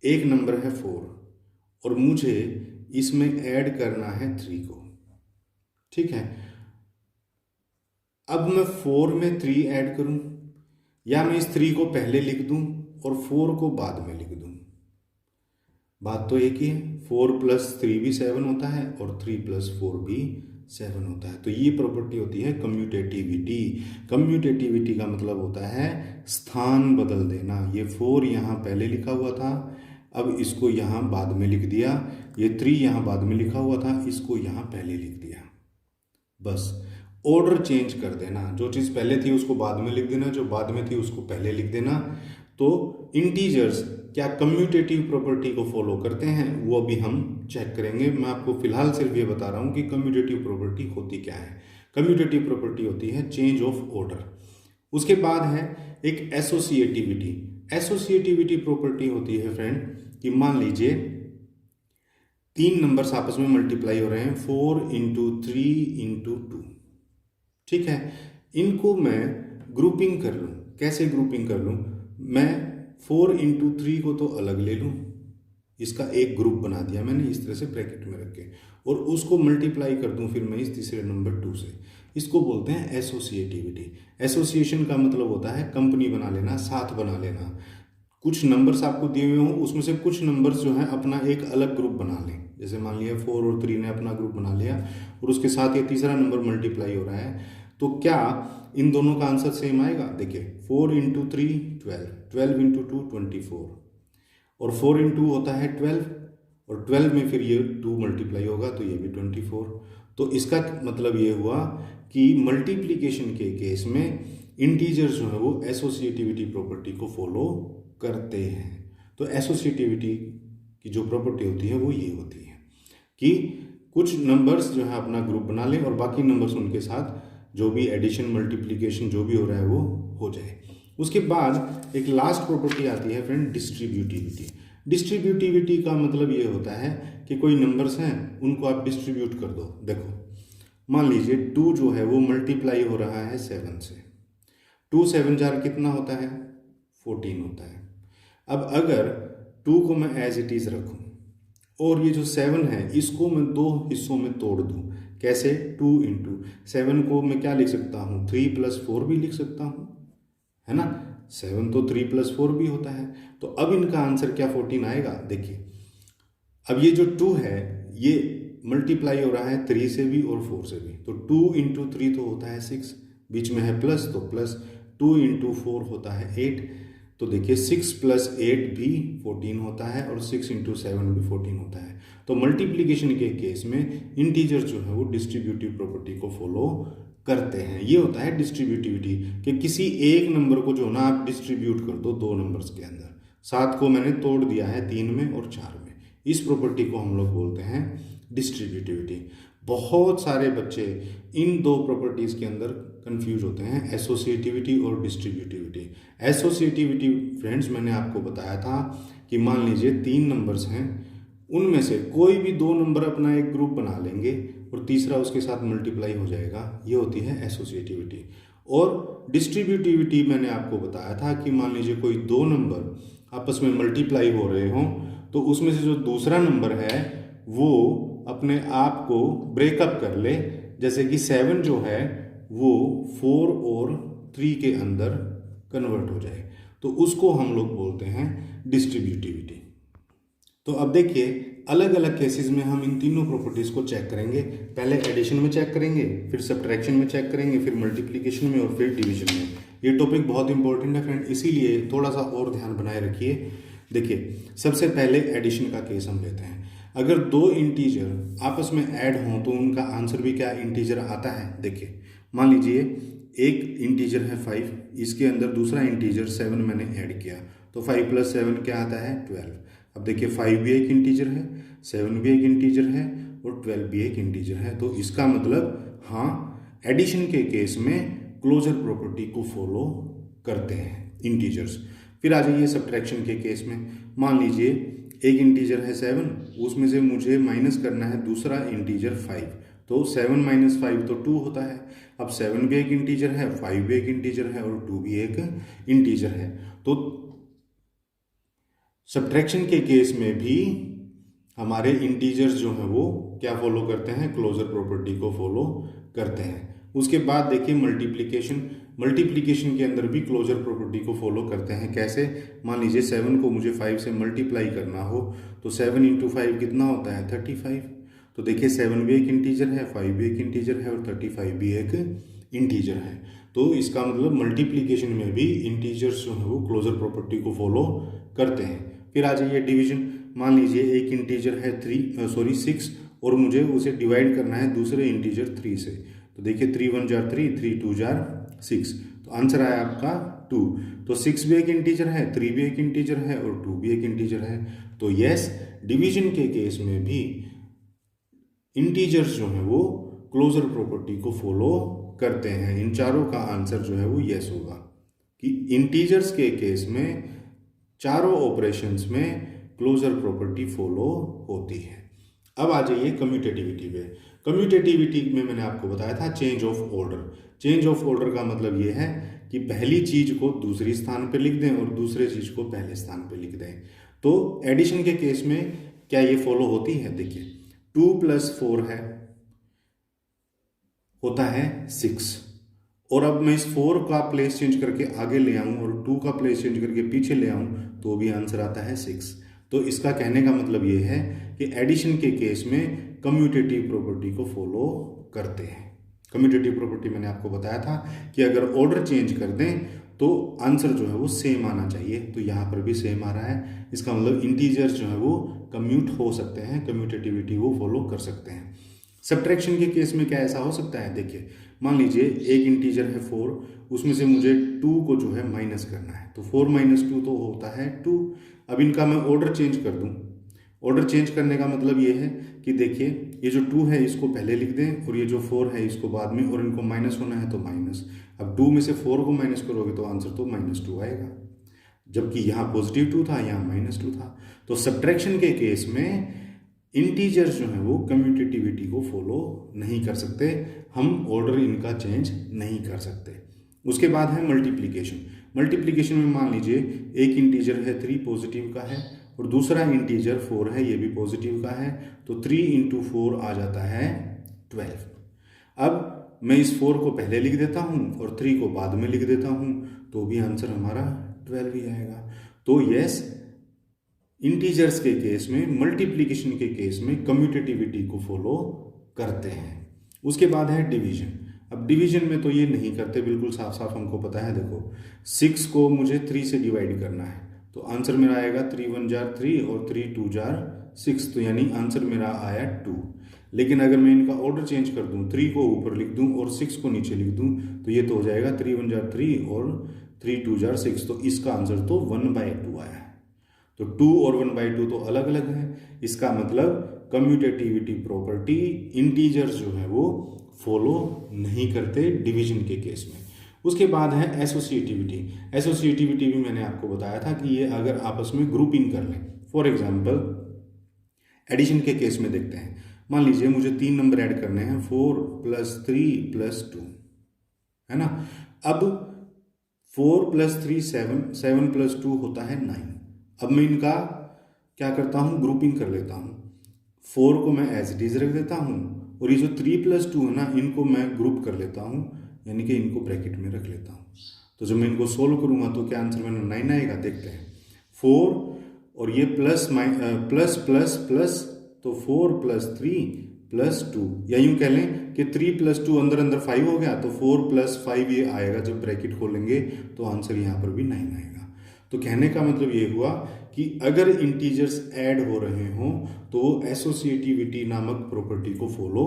एक नंबर है 4 और मुझे इसमें ऐड करना है 3 को, ठीक है। अब मैं 4 में 3 ऐड करूं या मैं इस 3 को पहले लिख दूं और 4 को बाद में लिख दूं, बात तो एक ही है। 4 + 3 भी 7 होता है और 3 + 4 भी 7 होता है। तो ये प्रॉपर्टी होती है कम्यूटेटिविटी। कम्यूटेटिविटी का मतलब होता है स्थान बदल देना। ये 4 यहाँ पहले लिखा हुआ था, अब इसको यहाँ बाद में लिख दिया। ये 3 यहाँ बाद में लिखा हुआ था, इसको यहाँ पहले लिख दिया। बस ऑर्डर चेंज कर देना, जो चीज़ पहले थी उसको बाद में लिख देना, जो बाद में थी उसको पहले लिख देना। तो इंटीजर्स क्या कम्यूटेटिव प्रॉपर्टी को फॉलो करते हैं वो अभी हम चेक करेंगे। मैं आपको फिलहाल सिर्फ ये बता रहा हूँ कि कम्यूटेटिव प्रॉपर्टी होती क्या है। कम्यूटेटिव प्रॉपर्टी होती है चेंज ऑफ ऑर्डर। उसके बाद है एक एसोसिएटिविटी। एसोसिएटिविटी प्रॉपर्टी होती है फ्रेंड कि मान लीजिए 3 नंबर्स आपस में मल्टीप्लाई हो रहे हैं, 4 × 3 × 2, ठीक है। इनको मैं ग्रुपिंग कर लूँ। कैसे ग्रुपिंग कर लूँ? मैं 4 × 3 को तो अलग ले लूँ, इसका एक ग्रुप बना दिया मैंने इस तरह से ब्रैकेट में रख के, और उसको मल्टीप्लाई कर दूं फिर मैं इस तीसरे नंबर 2 से। इसको बोलते हैं एसोसिएटिविटी। एसोसिएशन का मतलब होता है कंपनी बना लेना, साथ बना लेना। कुछ नंबर्स आपको दिए हुए हों, उसमें से कुछ नंबर्स जो हैं अपना एक अलग ग्रुप बना लें। जैसे मान लिया 4 और 3 ने अपना ग्रुप बना लिया और उसके साथ ये तीसरा नंबर मल्टीप्लाई हो रहा है, तो क्या इन दोनों का आंसर सेम आएगा? देखिए 4 इंटू 3 12, 12 इंटू 2 24, और 4 इंटू होता है 12, और 12 में फिर ये 2 मल्टीप्लाई होगा तो ये भी 24। तो इसका मतलब ये हुआ कि मल्टीप्लिकेशन के केस में इंटीजर्स जो है वो एसोसिएटिविटी प्रॉपर्टी को फॉलो करते हैं। तो एसोसिएटिविटी की जो प्रॉपर्टी होती है वो ये होती है कि कुछ नंबर्स जो है अपना ग्रुप बना लें और बाकी नंबर्स उनके साथ जो भी एडिशन मल्टीप्लिकेशन जो भी हो रहा है वो हो जाए। उसके बाद एक लास्ट प्रॉपर्टी आती है फ्रेंड, डिस्ट्रीब्यूटिविटी। डिस्ट्रीब्यूटिविटी का मतलब ये होता है कि कोई नंबर्स हैं उनको आप डिस्ट्रीब्यूट कर दो। देखो मान लीजिए 2 जो है वो मल्टीप्लाई हो रहा है 7 से, 2 7 जार कितना होता है? 14 होता है। अब अगर 2 को मैं एज इट इज़ रखूं और ये जो 7 है इसको मैं 2 हिस्सों में तोड़ दूं, कैसे? 2 इंटू 7 को मैं क्या लिख सकता हूँ? 3 + 4 भी लिख सकता हूँ, है ना? 7 तो 3 + 4 भी होता है। तो अब इनका आंसर क्या 14 आएगा? देखिए अब ये जो 2 है ये मल्टीप्लाई हो रहा है 3 से भी और 4 से भी, तो 2 इंटू 3 तो होता है 6, बीच में है प्लस तो प्लस, 2 इंटू 4 होता है 8, तो देखिए 6 + 8 भी 14 होता है और 6 इंटू 7 भी 14 होता है। तो मल्टीप्लिकेशन के केस में इंटीजर जो है वो डिस्ट्रीब्यूटिव प्रॉपर्टी को फॉलो करते हैं। ये होता है डिस्ट्रीब्यूटिविटी कि किसी एक नंबर को जो ना आप डिस्ट्रीब्यूट कर दो 2 नंबर्स के अंदर। 7 को मैंने तोड़ दिया है 3 में और 4 में, इस प्रॉपर्टी को हम लोग बोलते हैं डिस्ट्रीब्यूटिविटी। बहुत सारे बच्चे इन 2 प्रॉपर्टीज़ के अंदर कंफ्यूज होते हैं, एसोसिएटिविटी और डिस्ट्रीब्यूटिविटी। एसोसिएटिविटी फ्रेंड्स मैंने आपको बताया था कि मान लीजिए 3 नंबर्स हैं, उनमें से कोई भी 2 नंबर अपना एक ग्रुप बना लेंगे और तीसरा उसके साथ मल्टीप्लाई हो जाएगा, ये होती है एसोसिएटिविटी। और डिस्ट्रीब्यूटिविटी मैंने आपको बताया था कि मान लीजिए कोई 2 नंबर आपस में मल्टीप्लाई हो रहे हों तो उसमें से जो दूसरा नंबर है वो अपने आप को ब्रेकअप कर ले, जैसे कि 7 जो है वो 4 और 3 के अंदर कन्वर्ट हो जाए, तो उसको हम लोग बोलते हैं डिस्ट्रीब्यूटिविटी। तो अब देखिए अलग अलग केसेस में हम इन तीनों प्रॉपर्टीज़ को चेक करेंगे। पहले एडिशन में चेक करेंगे, फिर सब्ट्रैक्शन में चेक करेंगे, फिर मल्टीप्लिकेशन में और फिर डिवीजन में। ये टॉपिक बहुत इंपॉर्टेंट है फ्रेंड, इसीलिए थोड़ा सा और ध्यान बनाए रखिए। देखिए सबसे पहले एडिशन का केस हम लेते हैं। अगर 2 इंटीजर आपस में ऐड हों तो उनका आंसर भी क्या इंटीजर आता है? देखिए मान लीजिए एक इंटीजर है 5, इसके अंदर दूसरा इंटीजर 7 मैंने ऐड किया, तो 5 + 7 क्या आता है? 12। अब देखिए 5 भी एक इंटीजर है, 7 भी एक इंटीजर है और 12 भी एक इंटीजर है, तो इसका मतलब हाँ एडिशन के केस में क्लोजर प्रॉपर्टी को फॉलो करते हैं इंटीजर्स। फिर आ जाइए सब्ट्रैक्शन के केस में। मान लीजिए एक इंटीजर है 7, उसमें से मुझे माइनस करना है दूसरा इंटीजर 5, तो 7 - 5 तो 2 होता है। अब 7 भी एक इंटीजर है, 5 भी एक इंटीजर है और 2 भी एक इंटीजर है। तो सब्ट्रैक्शन के केस में भी हमारे इंटीजर्स जो हैं वो क्या फॉलो करते हैं? क्लोजर प्रॉपर्टी को फॉलो करते हैं। उसके बाद देखिए मल्टीप्लिकेशन के अंदर भी क्लोजर प्रॉपर्टी को फॉलो करते हैं। कैसे? मान लीजिए 7 को मुझे 5 से मल्टीप्लाई करना हो तो 7 × 5 कितना होता है? 35। तो देखिए 7 भी एक इंटीजर है, 5 भी एक इंटीजर है और 35 भी एक इंटीजर है। तो इसका मतलब मल्टीप्लिकेशन में भी इंटीजर्स जो है वो क्लोजर प्रॉपर्टी को फॉलो करते हैं। फिर आ जाइए डिवीजन। मान लीजिए एक इंटीजर है 6 और मुझे उसे डिवाइड करना है दूसरे इंटीजर 3 से, तो देखिए 3 × 1 = 3, 3 × 2 = 6, तो आंसर आया आपका 2। तो 6 भी एक इंटीजर है, 3 भी एक इंटीजर है और 2 भी एक इंटीजर है। तो यस डिवीजन के केस में भी इंटीजर्स जो हैं वो क्लोजर प्रॉपर्टी को फॉलो करते हैं। इन चारों का आंसर जो है वो यस होगा कि इंटीजर्स के केस में चारों ऑपरेशंस में क्लोजर प्रॉपर्टी फॉलो होती है। अब आ जाइए कम्यूटेटिविटी पे। कम्यूटेटिविटी में मैंने आपको बताया था change of order. Change of order का मतलब ये है कि पहली चीज को दूसरी स्थान पे लिख दें और दूसरे चीज को पहले स्थान पे लिख दें। तो एडिशन के केस में क्या ये फॉलो होती है? देखिए 2 + 4 है, होता है 6, और अब मैं इस 4 का प्लेस चेंज करके आगे ले आऊं और 2 का प्लेस चेंज करके पीछे ले आऊं तो भी आंसर आता है 6। तो इसका कहने का मतलब ये है कि एडिशन के केस में कम्यूटेटिव प्रॉपर्टी को फॉलो करते हैं। कम्यूटेटिव प्रॉपर्टी मैंने आपको बताया था कि अगर ऑर्डर चेंज कर दें तो आंसर जो है वो सेम आना चाहिए, तो यहाँ पर भी सेम आ रहा है। इसका मतलब इंटीजर्स जो है वो कम्यूट हो सकते हैं, कम्यूटेटिविटी वो फॉलो कर सकते हैं। सब्ट्रैक्शन के केस में क्या ऐसा हो सकता है? देखिए मान लीजिए एक इंटीजर है 4, उसमें से मुझे 2 को जो है माइनस करना है, तो 4 - 2 तो होता है 2। अब इनका मैं ऑर्डर चेंज कर दूं। ऑर्डर चेंज करने का मतलब ये है कि देखिए ये जो 2 है इसको पहले लिख दें और ये जो 4 है इसको बाद में, और इनको माइनस होना है तो माइनस। अब 2 में से 4 को माइनस करोगे तो आंसर तो -2 आएगा, जबकि यहाँ पॉजिटिव 2 था, यहाँ -2 था। तो सब्ट्रैक्शन के केस में इंटीजर्स जो है वो कम्यूटेटिविटी को फॉलो नहीं कर सकते, हम ऑर्डर इनका चेंज नहीं कर सकते। उसके बाद है मल्टीप्लिकेशन। मल्टीप्लिकेशन में मान लीजिए एक इंटीजर है 3 पॉजिटिव का है और दूसरा इंटीजर 4 है, ये भी पॉजिटिव का है, तो 3 × 4 आ जाता है 12। अब मैं इस 4 को पहले लिख देता हूँ और 3 को बाद में लिख देता हूँ तो भी आंसर हमारा 12 ही आएगा। तो यस, इंटीजर्स के केस में, मल्टीप्लिकेशन के केस में कम्यूटेटिविटी को फॉलो करते हैं। उसके बाद है डिवीजन। अब डिवीजन में तो ये नहीं करते, बिल्कुल साफ साफ हमको पता है। देखो 6 को मुझे 3 से डिवाइड करना है, तो आंसर मेरा आएगा 3 × 1 = 3 और 3 × 2 = 6, तो यानी आंसर मेरा आया 2। लेकिन अगर मैं इनका ऑर्डर चेंज कर दूं, 3 को ऊपर लिख दूं और 6 को नीचे लिख दूं, तो ये तो हो जाएगा 3 × 1 = 3 और 3 × 2 = 6, तो इसका आंसर तो 1/2 आया है। तो 2 और 1/2 तो अलग अलग है। इसका मतलब कम्यूटेटिविटी प्रॉपर्टी इंटीजर्स जो है वो फॉलो नहीं करते डिवीजन के केस में। उसके बाद है एसोसिएटिविटी। एसोसिएटिविटी भी मैंने आपको बताया था कि ये अगर आपस में ग्रुपिंग कर लें। फॉर एग्जांपल एडिशन के केस में देखते हैं। मान लीजिए मुझे 3 नंबर ऐड करने हैं, 4 + 3 + 2, है ना। अब 4 + 3 7, 7 + 2 होता है 9। अब मैं इनका क्या करता हूँ, ग्रुपिंग कर लेता हूँ। 4 को मैं एज इट इज रख देता हूँ और ये जो 3 + 2 है ना, इनको मैं ग्रुप कर लेता हूँ, यानी कि इनको ब्रैकेट में रख लेता हूँ। तो जब मैं इनको सोल्व करूँगा तो क्या आंसर मेरा 9 आएगा? देखते हैं। 4 और ये प्लस प्लस प्लस, तो 4 + 3 + 2, या यूँ कह लें कि 3 + 2 अंदर अंदर 5 हो गया, तो 4 + 5 ये आएगा। जब ब्रैकेट खोलेंगे तो आंसर यहाँ पर भी 9 आएगा। तो कहने का मतलब ये हुआ कि अगर इंटीजर्स ऐड हो रहे हों तो वो एसोसिएटिविटी नामक प्रॉपर्टी को फॉलो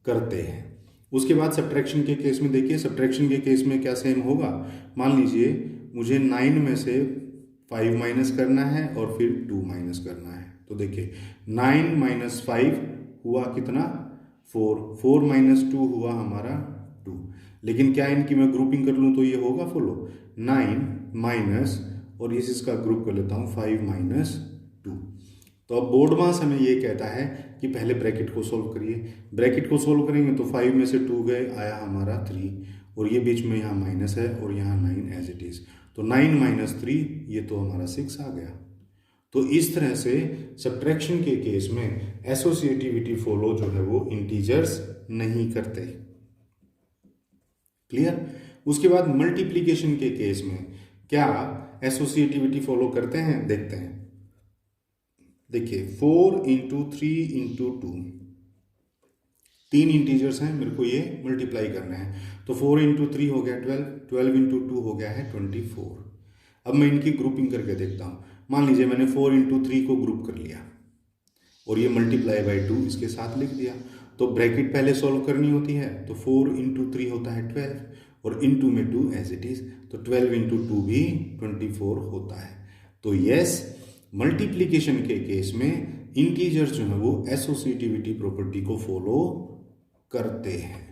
करते हैं। उसके बाद सब्ट्रैक्शन के केस में देखिए, सब्ट्रैक्शन के केस में क्या सेम होगा। मान लीजिए मुझे 9 में से 5 माइनस करना है और फिर 2 माइनस करना है, तो देखिए 9 - 5 हुआ कितना? 4, 4 - 2 हुआ हमारा 2। लेकिन क्या इनकी मैं ग्रुपिंग कर लूँ तो ये होगा फॉलो? 9 माइनस, और इसका ग्रुप कर लेता हूँ 5 - 2। तो अब बोर्ड मास हमें ये कहता है कि पहले ब्रैकेट को सोल्व करिए। ब्रैकेट को सोल्व करेंगे तो 5 में से 2 गए, आया हमारा 3, और ये बीच में यहाँ माइनस है और यहाँ 9 एज इट इज, तो 9 - 3 ये तो हमारा 6 आ गया। तो इस तरह से सब्ट्रैक्शन के केस में एसोसिएटिविटी फॉलो जो है वो इंटीजर्स नहीं करते। क्लियर? उसके बाद मल्टीप्लिकेशन के केस में क्या एसोसिएटिविटी फॉलो करते हैं? देखते हैं। देखिए 4 × 3 × 2, 3 इंटीजर्स हैं, मेरे को ये मल्टीप्लाई करना है, तो 4 × 3 हो गया 12, 12 × 2 हो गया है 24। अब मैं इनकी ग्रुपिंग करके देखता हूँ। मान लीजिए मैंने 4 × 3 को ग्रुप कर लिया और ये मल्टीप्लाई बाई 2 इसके साथ लिख दिया, तो ब्रैकेट पहले सॉल्व करनी होती है, तो 4 × 3 होता है 12 और इनटू में 2 एज इट इज, तो 12 × 2 भी 24 होता है। तो यस, मल्टीप्लिकेशन के केस में इंटीजर्स जो है वो एसोसिएटिविटी प्रॉपर्टी को फॉलो करते हैं।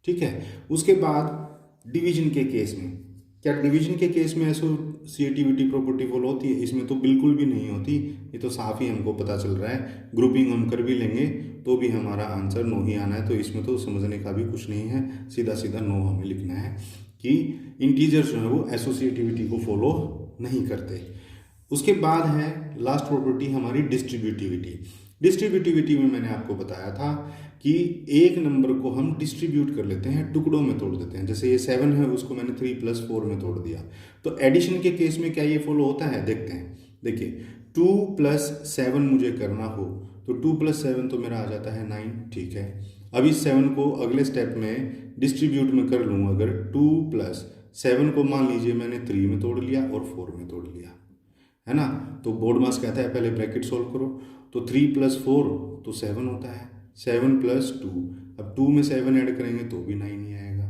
ठीक है। उसके बाद डिवीजन के केस में, क्या डिवीजन के केस में एसोसिएटिविटी प्रॉपर्टी फॉलो होती है? इसमें तो बिल्कुल भी नहीं होती, ये तो साफ ही हमको पता चल रहा है। ग्रुपिंग हम कर भी लेंगे तो भी हमारा आंसर 9 ही आना है, तो इसमें तो समझने का भी कुछ नहीं है, सीधा सीधा 9 हमें लिखना है कि इंटीजर्स जो है वो एसोसिएटिविटी को फॉलो नहीं करते। उसके बाद है लास्ट प्रॉपर्टी हमारी डिस्ट्रीब्यूटिविटी। डिस्ट्रीब्यूटिविटी में मैंने आपको बताया था कि एक नंबर को हम डिस्ट्रीब्यूट कर लेते हैं, टुकड़ों में तोड़ देते हैं। जैसे ये 7 है, उसको मैंने 3+4 में तोड़ दिया। तो एडिशन के केस में क्या ये फॉलो होता है, देखते हैं। देखिए 2+7 मुझे करना हो तो 2+7 तो मेरा आ जाता है 9, ठीक है। अब इस 7 को अगले स्टेप में डिस्ट्रीब्यूट में कर लूँ, अगर 2+7 को मान लीजिए मैंने 3 में तोड़ लिया और 4 में तोड़ लिया, है ना। तो बोर्ड मास कहता है पहले ब्रैकेट सोल्व करो, तो 3+4 तो 7 होता है, 7+2, अब 2 में 7 ऐड करेंगे तो भी 9 ही आएगा।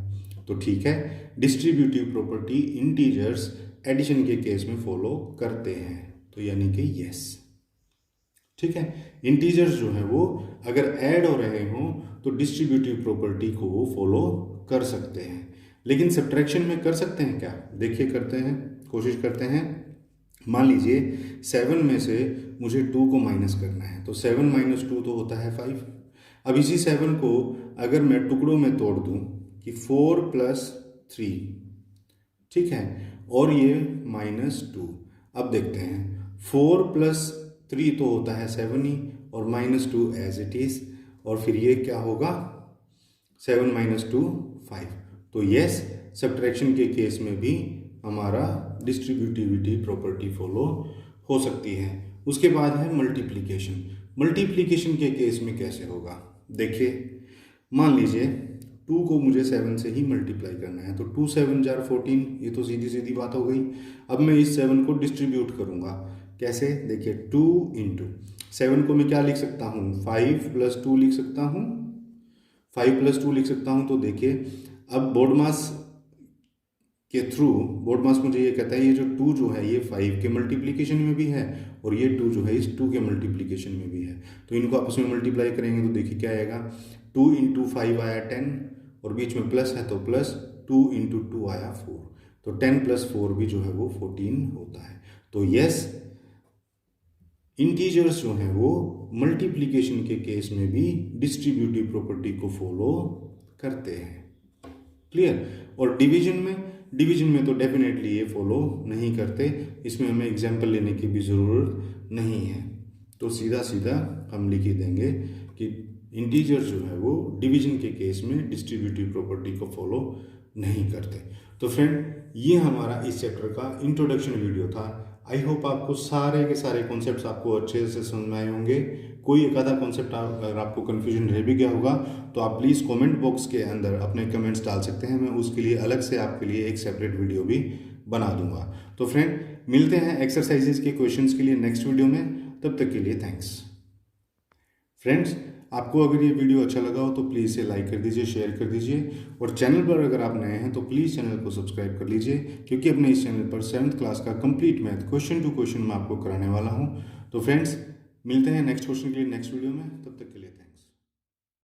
तो ठीक है, डिस्ट्रीब्यूटिव प्रॉपर्टी इंटीजर्स एडिशन के केस में फॉलो करते हैं, तो यानी कि यस, ठीक है। इंटीजर्स जो है वो अगर ऐड हो रहे हों तो डिस्ट्रीब्यूटिव प्रॉपर्टी को वो फॉलो कर सकते हैं। लेकिन सब्ट्रैक्शन में कर सकते हैं क्या, देखिए करते हैं, कोशिश करते हैं। मान लीजिए 7 में से मुझे 2 को माइनस करना है, तो 7 - 2 तो होता है 5। अब इसी 7 को अगर मैं टुकड़ों में तोड़ दूं कि 4+3, ठीक है, और ये -2। अब देखते हैं 4+3 तो होता है 7 ही, और -2 एज इट इज, और फिर ये क्या होगा 7 - 2 5। तो यस, सब्ट्रैक्शन के केस में भी हमारा डिस्ट्रीब्यूटिविटी प्रॉपर्टी फॉलो हो सकती है। उसके बाद है मल्टीप्लिकेशन। मल्टीप्लिकेशन के केस में कैसे होगा, देखिए मान लीजिए 2 को मुझे 7 से ही मल्टीप्लाई करना है, तो 2 × 7 = 14, ये तो सीधी सीधी बात हो गई। अब मैं इस 7 को डिस्ट्रीब्यूट करूंगा, कैसे, देखिए 2 × 7 को मैं क्या लिख सकता हूँ, 5+2 लिख सकता हूँ, 5+2 लिख सकता हूँ। तो देखिए अब बोर्ड मास के थ्रू, बोर्ड मास मुझे ये कहता है ये जो 2 जो है ये 5 के मल्टीप्लिकेशन में भी है, और ये 2 जो है इस 2 के मल्टीप्लिकेशन में भी है। तो इनको आपस में मल्टीप्लाई करेंगे तो देखिए क्या आएगा, 2 × 5 आया 10, और बीच में प्लस है तो प्लस, 2 × 2 आया 4, तो 10+4 भी जो है वो 14 होता है। तो यस, इंटीजर्स जो हैं वो मल्टीप्लिकेशन के केस में भी डिस्ट्रीब्यूटिव प्रॉपर्टी को फॉलो करते हैं, क्लियर। और डिवीजन में तो डेफिनेटली ये फॉलो नहीं करते, इसमें हमें एग्जाम्पल लेने की भी ज़रूरत नहीं है। तो सीधा सीधा हम लिख ही देंगे कि इंटीजर्स जो है वो डिवीजन के केस में डिस्ट्रीब्यूटिव प्रॉपर्टी को फॉलो नहीं करते। तो फ्रेंड, ये हमारा इस चैप्टर का इंट्रोडक्शन वीडियो था। आई होप आपको सारे के सारे कॉन्सेप्ट्स आपको अच्छे से समझ में आए होंगे। कोई एक आधा कॉन्सेप्ट अगर आपको कन्फ्यूजन रह भी गया होगा तो आप प्लीज़ कमेंट बॉक्स के अंदर अपने कमेंट्स डाल सकते हैं, मैं उसके लिए अलग से आपके लिए एक सेपरेट वीडियो भी बना दूंगा। तो फ्रेंड, मिलते हैं एक्सरसाइजेज के क्वेश्चंस के लिए नेक्स्ट वीडियो में, तब तक के लिए थैंक्स। फ्रेंड्स, आपको अगर ये वीडियो अच्छा लगा हो तो प्लीज़ इसे लाइक कर दीजिए, शेयर कर दीजिए, और चैनल पर अगर आप नए हैं तो प्लीज़ चैनल को सब्सक्राइब कर लीजिए, क्योंकि अपने इस चैनल पर 7th क्लास का complete math question to question मैं आपको कराने वाला हूँ। तो फ्रेंड्स, मिलते हैं नेक्स्ट क्वेश्चन के लिए नेक्स्ट वीडियो में, तब तक के लिए थैंक्स।